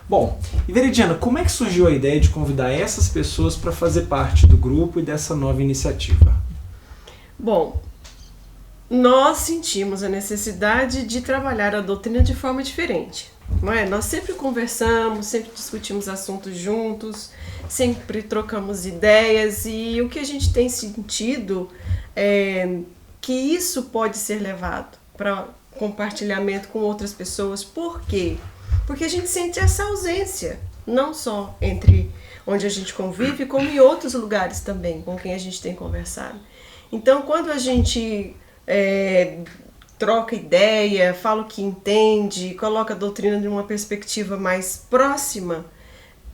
Bom, e Veridiana, como é que surgiu a ideia de convidar essas pessoas para fazer parte do grupo e dessa nova iniciativa? Bom, nós sentimos a necessidade de trabalhar a doutrina de forma diferente, não é? Nós sempre conversamos, sempre discutimos assuntos juntos, sempre trocamos ideias, e o que a gente tem sentido é que isso pode ser levado para compartilhamento com outras pessoas. Por quê? Porque a gente sente essa ausência, não só entre onde a gente convive, como em outros lugares também, com quem a gente tem conversado. Então, quando a gente troca ideia, fala o que entende, coloca a doutrina de uma perspectiva mais próxima,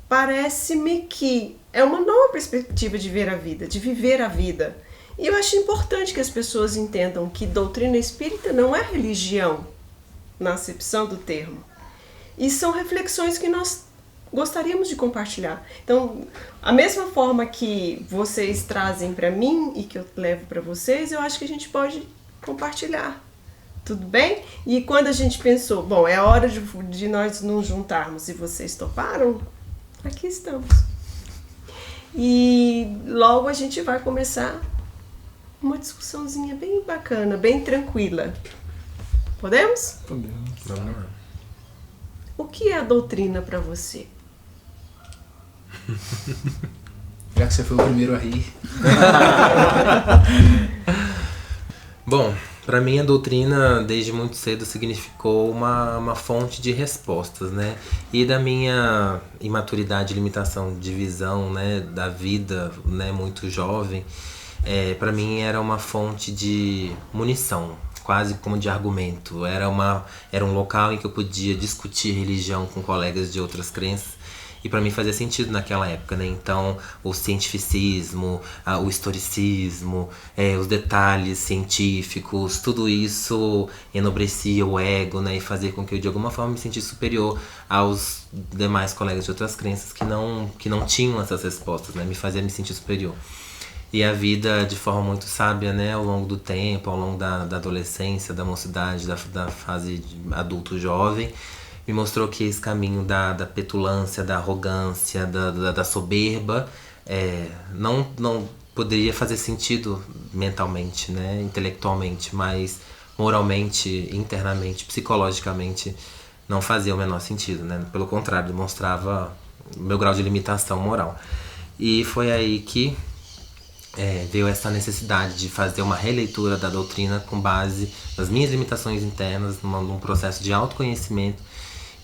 parece-me que é uma nova perspectiva de ver a vida, de viver a vida. E eu acho importante que as pessoas entendam que doutrina espírita não é religião, na acepção do termo. E são reflexões que nós gostaríamos de compartilhar. Então, a mesma forma que vocês trazem para mim e que eu levo para vocês, eu acho que a gente pode compartilhar. Tudo bem? E quando a gente pensou, bom, é hora de nós nos juntarmos e vocês toparam, aqui estamos. E logo a gente vai começar uma discussãozinha bem bacana, bem tranquila. Podemos? Podemos. Vamos lá. O que é a doutrina para você? Já que você foi o primeiro a rir. Bom, para mim a doutrina desde muito cedo significou uma fonte de respostas, né? E da minha imaturidade, limitação de visão, né, da vida, né, muito jovem, para mim era uma fonte de munição, quase como de argumento. Era um local em que eu podia discutir religião com colegas de outras crenças. E para mim fazia sentido naquela época, né? Então, o cientificismo, o historicismo, os detalhes científicos, tudo isso enobrecia o ego, né? E fazia com que eu, de alguma forma, me sentisse superior aos demais colegas de outras crenças que não tinham essas respostas, né? Me fazia me sentir superior. E a vida, de forma muito sábia, né? Ao longo do tempo, ao longo da adolescência, da mocidade, da fase de adulto jovem, me mostrou que esse caminho da petulância, da arrogância, da soberba, não poderia fazer sentido mentalmente, né, intelectualmente, mas moralmente, internamente, psicologicamente, não fazia o menor sentido, né? Pelo contrário, demonstrava o meu grau de limitação moral. E foi aí que veio essa necessidade de fazer uma releitura da doutrina com base nas minhas limitações internas, num processo de autoconhecimento.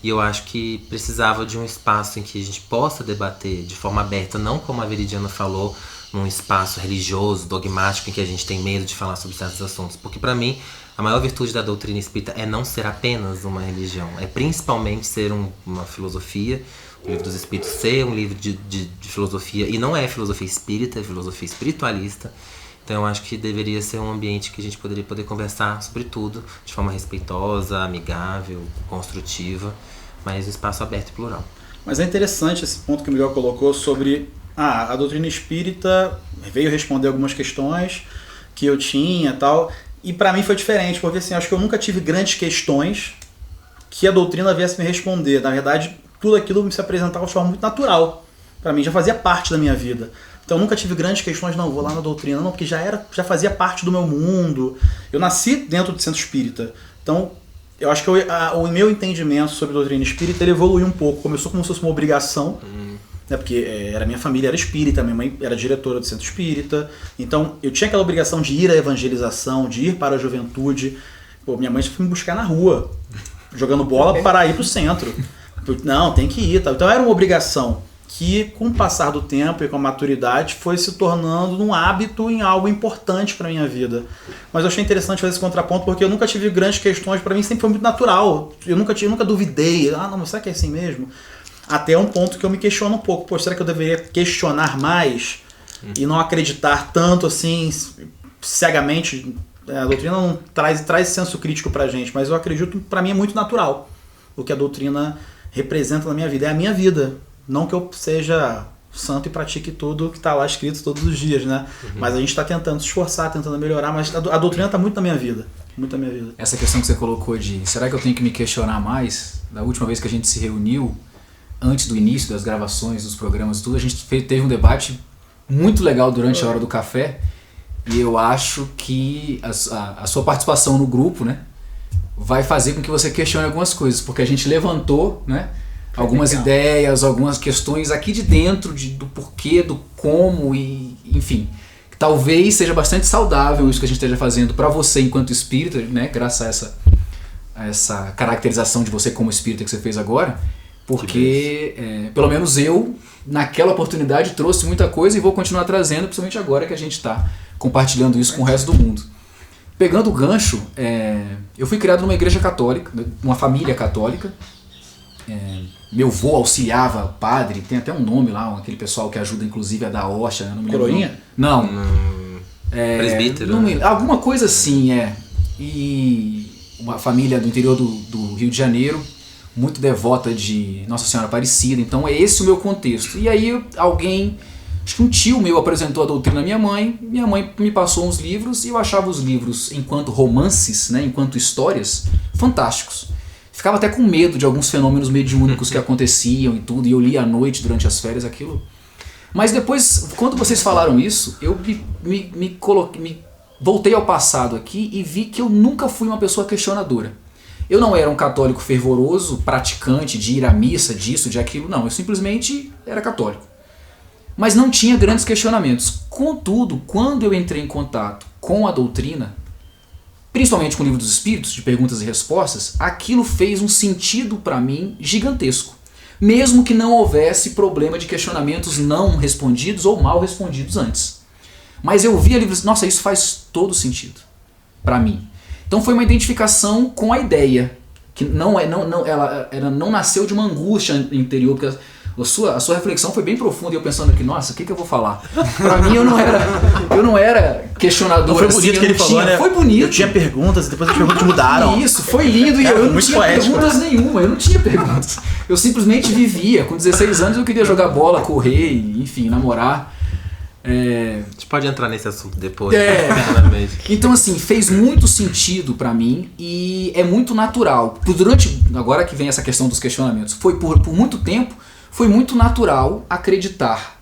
E eu acho que precisava de um espaço em que a gente possa debater de forma aberta, não como a Veridiana falou, num espaço religioso, dogmático, em que a gente tem medo de falar sobre certos assuntos. Porque para mim, a maior virtude da doutrina espírita é não ser apenas uma religião. É principalmente ser uma filosofia, o Livro dos Espíritos ser um livro de filosofia. E não é filosofia espírita, é filosofia espiritualista. Então eu acho que deveria ser um ambiente que a gente poderia poder conversar sobre tudo de forma respeitosa, amigável, construtiva, mas um espaço aberto e plural. Mas é interessante esse ponto que o Miguel colocou sobre a doutrina espírita veio responder algumas questões que eu tinha e tal, e para mim foi diferente, porque assim, acho que eu nunca tive grandes questões que a doutrina viesse me responder. Na verdade, tudo aquilo me se apresentava de forma muito natural. Para mim já fazia parte da minha vida. Então eu nunca tive grandes questões, não, vou lá na doutrina, não, porque já fazia parte do meu mundo. Eu nasci dentro do centro espírita. Então, eu acho que o meu entendimento sobre a doutrina espírita ele evoluiu um pouco. Começou como se fosse uma obrigação, né, porque minha família era espírita, minha mãe era diretora do centro espírita. Então, eu tinha aquela obrigação de ir à evangelização, de ir para a juventude. Pô, minha mãe foi me buscar na rua, jogando bola para ir para o centro. Não, tem que ir. Tá? Então, era uma obrigação que com o passar do tempo e com a maturidade foi se tornando um hábito em algo importante para minha vida. Mas eu achei interessante fazer esse contraponto porque eu nunca tive grandes questões, para mim sempre foi muito natural. Eu nunca duvidei, não, mas será que é assim mesmo? Até um ponto que eu me questiono um pouco, pô, será que eu deveria questionar mais e não acreditar tanto assim cegamente? A doutrina não traz senso crítico pra gente, mas eu acredito, para mim é muito natural o que a doutrina representa na minha vida, é a minha vida. Não que eu seja santo e pratique tudo que está lá escrito todos os dias, né? Mas a gente está tentando se esforçar, tentando melhorar, mas a doutrina está muito na minha vida. Muito na minha vida. Essa questão que você colocou de será que eu tenho que me questionar mais? Da última vez que a gente se reuniu, antes do início das gravações, dos programas e tudo, a gente teve um debate muito legal durante a hora do café, e eu acho que a sua participação no grupo, né, vai fazer com que você questione algumas coisas, porque a gente levantou, né, algumas ideias, algumas questões aqui de dentro, do porquê, do como, e enfim, talvez seja bastante saudável isso que a gente esteja fazendo para você enquanto espírita, né, graças a essa caracterização de você como espírita que você fez agora, porque pelo menos eu, naquela oportunidade, trouxe muita coisa e vou continuar trazendo, principalmente agora que a gente está compartilhando isso com o resto do mundo. Pegando o gancho, eu fui criado numa igreja católica, numa família católica. Meu avô auxiliava padre, tem até um nome lá, aquele pessoal que ajuda inclusive a dar hoxa. Não me lembro. Coroinha? Não. Presbítero? Alguma coisa assim, E uma família do interior do Rio de Janeiro, muito devota de Nossa Senhora Aparecida, então é esse o meu contexto. E aí acho que um tio meu apresentou a doutrina à minha mãe me passou uns livros e eu achava os livros, enquanto romances, né, enquanto histórias, fantásticos. Ficava até com medo de alguns fenômenos mediúnicos que aconteciam e tudo, e eu lia à noite durante as férias aquilo. Mas depois, quando vocês falaram isso, eu me voltei ao passado aqui e vi que eu nunca fui uma pessoa questionadora. Eu não era um católico fervoroso, praticante de ir à missa, disso, de aquilo, não. Eu simplesmente era católico. Mas não tinha grandes questionamentos. Contudo, quando eu entrei em contato com a doutrina, principalmente com o Livro dos Espíritos, de perguntas e respostas, aquilo fez um sentido para mim gigantesco. Mesmo que não houvesse problema de questionamentos não respondidos ou mal respondidos antes. Mas eu vi ali, nossa, isso faz todo sentido para mim. Então foi uma identificação com a ideia, que ela não nasceu de uma angústia interior, porque a sua reflexão foi bem profunda e eu pensando aqui, nossa, o que eu vou falar? Pra mim eu não era questionador. Não foi bonito que ele falou, né? Foi bonito. Eu tinha perguntas e depois as perguntas mudaram. Isso, foi lindo e eu não tinha perguntas nenhuma, eu não tinha perguntas. Eu simplesmente vivia. Com 16 anos eu queria jogar bola, correr, enfim, namorar. A gente pode entrar nesse assunto depois. Então assim, fez muito sentido pra mim e é muito natural. Agora que vem essa questão dos questionamentos, foi por muito tempo, foi muito natural acreditar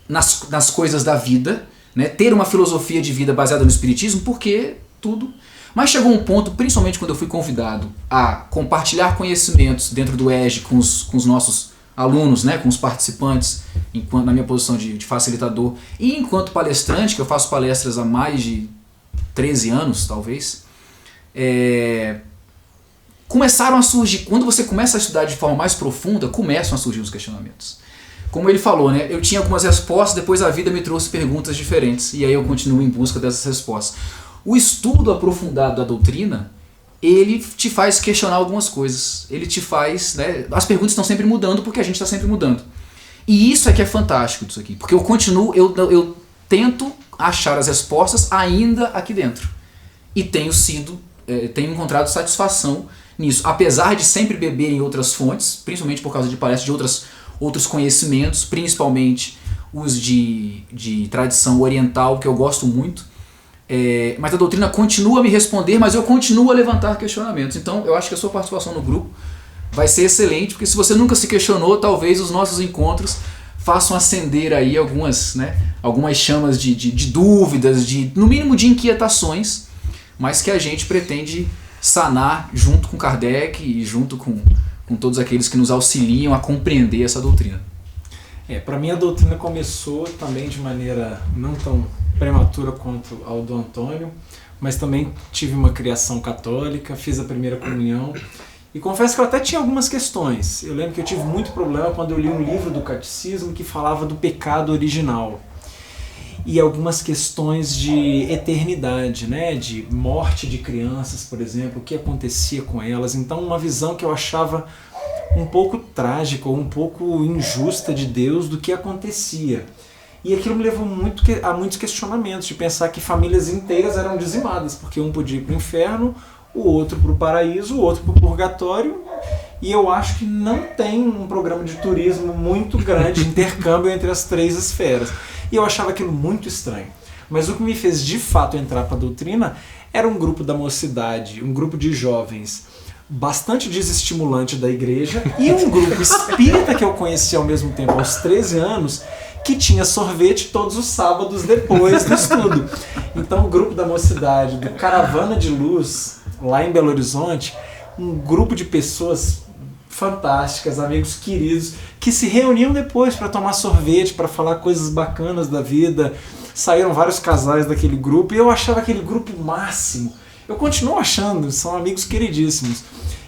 nas coisas da vida, né? Ter uma filosofia de vida baseada no espiritismo, porque tudo. Mas chegou um ponto, principalmente quando eu fui convidado a compartilhar conhecimentos dentro do EJE com os nossos alunos, né? Com os participantes, na minha posição de facilitador, e enquanto palestrante, que eu faço palestras há mais de 13 anos, talvez, começaram a surgir, quando você começa a estudar de forma mais profunda, começam a surgir os questionamentos. Como ele falou, né, eu tinha algumas respostas, depois a vida me trouxe perguntas diferentes, e aí eu continuo em busca dessas respostas. O estudo aprofundado da doutrina, ele te faz questionar algumas coisas, ele te faz, né, as perguntas estão sempre mudando porque a gente está sempre mudando. E isso é que é fantástico disso aqui, porque eu tento achar as respostas ainda aqui dentro, e tenho encontrado satisfação nisso, apesar de sempre beber em outras fontes, principalmente por causa de palestras de outros conhecimentos, principalmente os de tradição oriental, que eu gosto muito, mas a doutrina continua a me responder, mas eu continuo a levantar questionamentos. Então eu acho que a sua participação no grupo vai ser excelente, porque se você nunca se questionou, talvez os nossos encontros façam acender aí algumas chamas de dúvidas, no mínimo de inquietações, mas que a gente pretende sanar junto com Kardec e junto com todos aqueles que nos auxiliam a compreender essa doutrina. Para mim a doutrina começou também de maneira não tão prematura quanto ao do Antônio, mas também tive uma criação católica, fiz a primeira comunhão e confesso que eu até tinha algumas questões. Eu lembro que eu tive muito problema quando eu li um livro do catecismo que falava do pecado original. E algumas questões de eternidade, né? De morte de crianças, por exemplo, o que acontecia com elas. Então uma visão que eu achava um pouco trágica ou um pouco injusta de Deus do que acontecia. E aquilo me levou a muitos questionamentos, de pensar que famílias inteiras eram dizimadas, porque um podia ir para o inferno, o outro para o paraíso, o outro para o purgatório. E eu acho que não tem um programa de turismo muito grande, de intercâmbio entre as três esferas. E eu achava aquilo muito estranho. Mas o que me fez de fato entrar para a doutrina era um grupo da mocidade, um grupo de jovens bastante desestimulante da igreja e um grupo espírita que eu conheci ao mesmo tempo, aos 13 anos, que tinha sorvete todos os sábados depois do estudo. Então o grupo da mocidade, do Caravana de Luz, lá em Belo Horizonte, um grupo de pessoas fantásticas, amigos queridos, que se reuniam depois para tomar sorvete, para falar coisas bacanas da vida. Saíram vários casais daquele grupo e eu achava aquele grupo o máximo. Eu continuo achando, são amigos queridíssimos.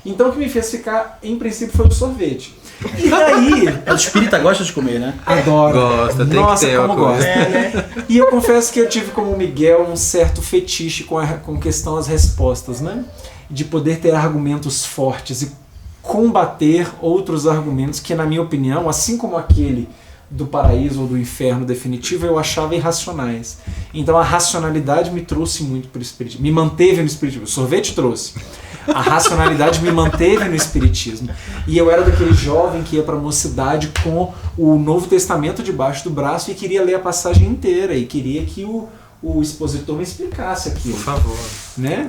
Então o que me fez ficar, em princípio, foi o sorvete. E daí... O espírita gosta de comer, né? Adoro. Gosta, tem Nossa, que ter como uma coisa. gosta. né? E eu confesso que eu tive como Miguel um certo fetiche com questão às respostas, né? De poder ter argumentos fortes e combater outros argumentos que, na minha opinião, assim como aquele do paraíso ou do inferno definitivo, eu achava irracionais. Então a racionalidade me trouxe muito para o espiritismo, me manteve no espiritismo. O sorvete trouxe. A racionalidade me manteve no espiritismo. E eu era daquele jovem que ia para a mocidade com o Novo Testamento debaixo do braço e queria ler a passagem inteira e queria que o expositor me explicasse aquilo. Por favor. Né?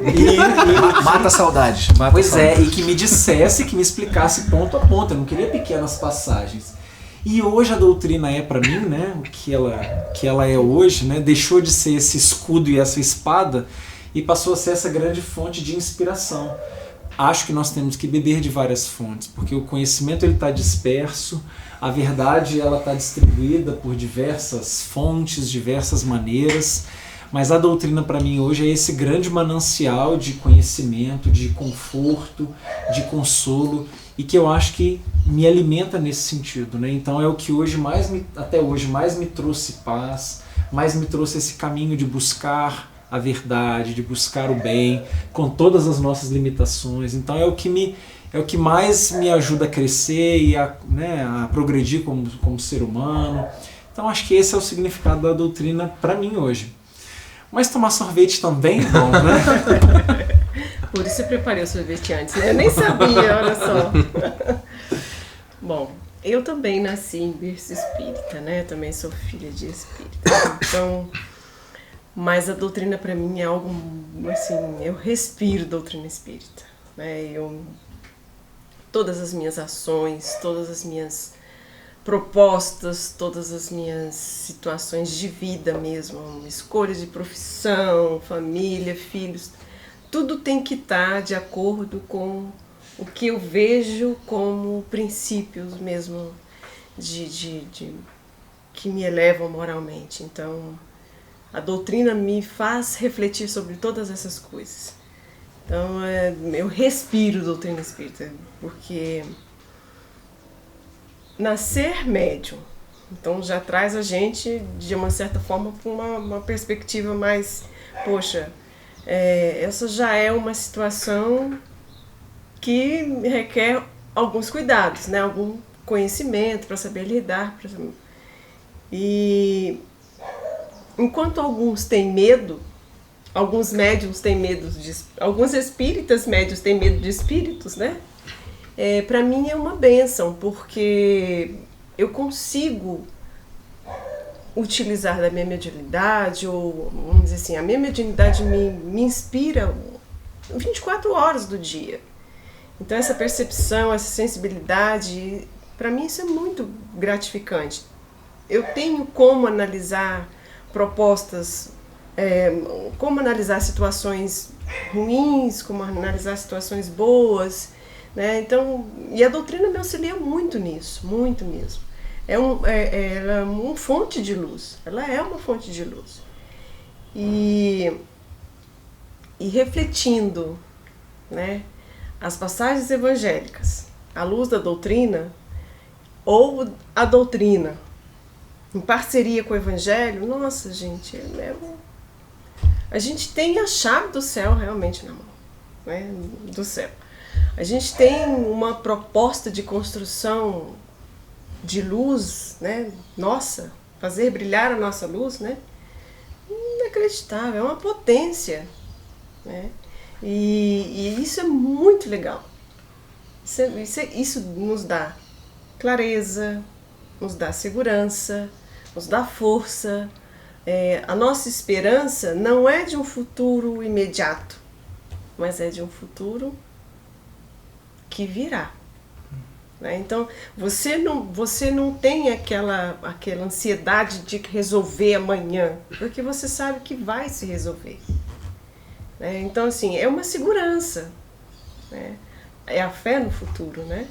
Mata a saudade. Pois é, e que me dissesse, que me explicasse ponto a ponto. Eu não queria pequenas passagens. E hoje a doutrina é para mim, né, o que ela é hoje, né, deixou de ser esse escudo e essa espada e passou a ser essa grande fonte de inspiração. Acho que nós temos que beber de várias fontes, porque o conhecimento está disperso, a verdade ela está distribuída por diversas fontes, diversas maneiras, mas a doutrina para mim hoje é esse grande manancial de conhecimento, de conforto, de consolo, e que eu acho que me alimenta nesse sentido, né? Então é o que até hoje mais me trouxe paz, mais me trouxe esse caminho de buscar a verdade, de buscar o bem, com todas as nossas limitações. Então é o que mais me ajuda a crescer e a progredir como ser humano. Então acho que esse é o significado da doutrina para mim hoje. Mas tomar sorvete também é bom, né? Por isso eu preparei o sorvete antes, né? Eu nem sabia, olha só. Bom, eu também nasci em berço espírita, né? Eu também sou filha de espírita. Então, mas a doutrina para mim é algo, assim, eu respiro doutrina espírita, né? Todas as minhas ações, todas as minhas propostas, todas as minhas situações de vida mesmo, escolhas de profissão, família, filhos, tudo tem que estar de acordo com o que eu vejo como princípios mesmo que me elevam moralmente. Então, a doutrina me faz refletir sobre todas essas coisas. Então, eu respiro doutrina espírita, porque nascer médium, então já traz a gente, de uma certa forma, para uma perspectiva mais, poxa, essa já é uma situação que requer alguns cuidados, né? Algum conhecimento para saber lidar. E enquanto alguns têm medo, alguns médiums têm medo alguns espíritas médios têm medo de espíritos, né? Para mim é uma bênção, porque eu consigo utilizar da minha mediunidade, ou vamos dizer assim, a minha mediunidade me inspira 24 horas do dia. Então essa percepção, essa sensibilidade, para mim isso é muito gratificante. Eu tenho como analisar propostas, como analisar situações ruins, como analisar situações boas, né? Então, e a doutrina me auxilia muito nisso, muito mesmo. Ela é uma fonte de luz, ela é uma fonte de luz. E refletindo, né, as passagens evangélicas à luz da doutrina, ou a doutrina em parceria com o evangelho, nossa, gente, a gente tem a chave do céu realmente na mão, né, do céu. A gente tem uma proposta de construção de luz, né? Nossa, fazer brilhar a nossa luz, né? Inacreditável, é uma potência, né? E isso é muito legal. Isso nos dá clareza, nos dá segurança, nos dá força. A nossa esperança não é de um futuro imediato, mas é de um futuro que virá. Né? Então, você não tem aquela ansiedade de resolver amanhã, porque você sabe que vai se resolver. Né? Então, assim, é uma segurança. Né? É a fé no futuro, né?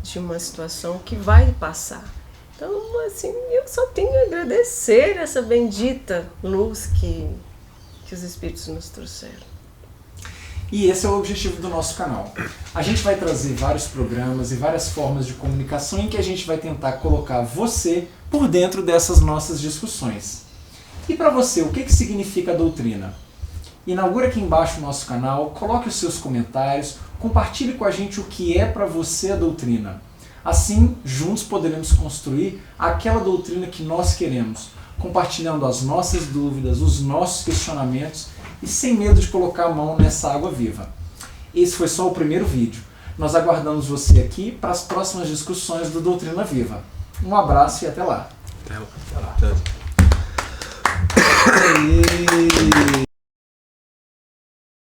De uma situação que vai passar. Então, assim, eu só tenho a agradecer essa bendita luz que os Espíritos nos trouxeram. E esse é o objetivo do nosso canal. A gente vai trazer vários programas e várias formas de comunicação em que a gente vai tentar colocar você por dentro dessas nossas discussões. E para você, o que significa a doutrina? Inaugura aqui embaixo o nosso canal, coloque os seus comentários, compartilhe com a gente o que é para você a doutrina. Assim, juntos poderemos construir aquela doutrina que nós queremos, compartilhando as nossas dúvidas, os nossos questionamentos e sem medo de colocar a mão nessa água viva. Esse foi só o primeiro vídeo. Nós aguardamos você aqui para as próximas discussões do Doutrina Viva. Um abraço e até lá. Até lá.